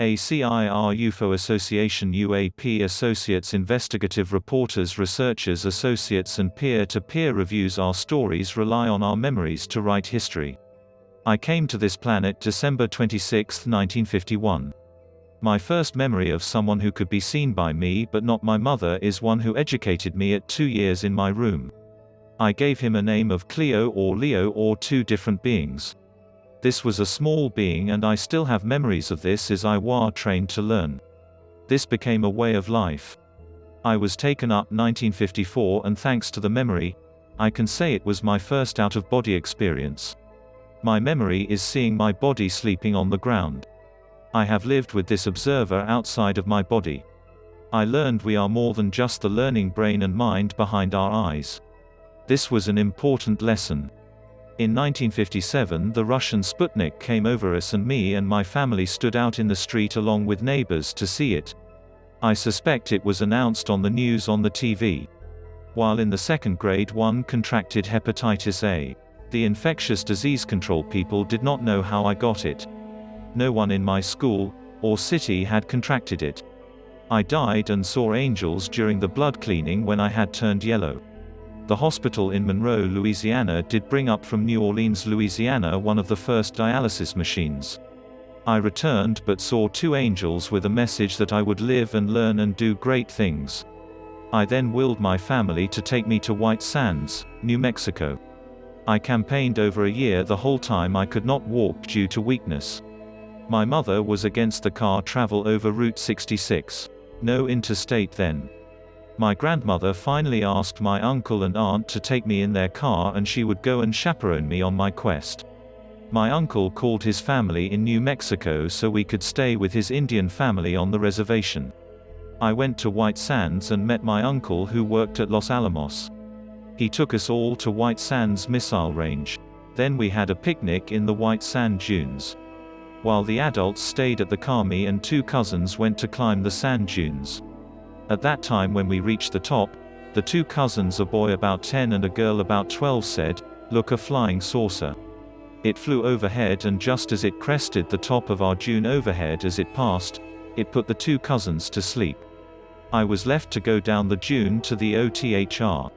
ACIR UFO Association UAP Associates Investigative Reporters Researchers Associates and peer-to-peer reviews. Our stories rely on our memories to write history. I came to this planet December 26, 1951. My first memory of someone who could be seen by me but not my mother is one who educated me at 2 years in my room. I gave him a name of Cleo or Leo, or two different beings. This was a small being, and I still have memories of this as I was trained to learn. This became a way of life. I was taken up 1954, and thanks to the memory, I can say it was my first out-of-body experience. My memory is seeing my body sleeping on the ground. I have lived with this observer outside of my body. I learned we are more than just the learning brain and mind behind our eyes. This was an important lesson. In 1957, the Russian Sputnik came over us, and me and my family stood out in the street along with neighbors to see it. I suspect it was announced on the news on the TV. While in the second grade, one contracted hepatitis A. The infectious disease control people did not know how I got it. No one in my school or city had contracted it. I died and saw angels during the blood cleaning when I had turned yellow. The hospital in Monroe, Louisiana did bring up from New Orleans, Louisiana, one of the first dialysis machines. I returned but saw two angels with a message that I would live and learn and do great things. I then willed my family to take me to White Sands, New Mexico. I campaigned over a year. The whole time I could not walk due to weakness. My mother was against the car travel over Route 66. No interstate then. My grandmother finally asked my uncle and aunt to take me in their car, and she would go and chaperone me on my quest. My uncle called his family in New Mexico so we could stay with his Indian family on the reservation. I went to White Sands and met my uncle, who worked at Los Alamos. He took us all to White Sands Missile Range. Then we had a picnic in the White Sand Dunes. While the adults stayed at the car, me and two cousins went to climb the sand dunes. At that time, when we reached the top, the two cousins, a boy about 10 and a girl about 12, said, "Look, a flying saucer." It flew overhead, and just as it crested the top of our dune overhead as it passed, it put the two cousins to sleep. I was left to go down the dune to the OTHR.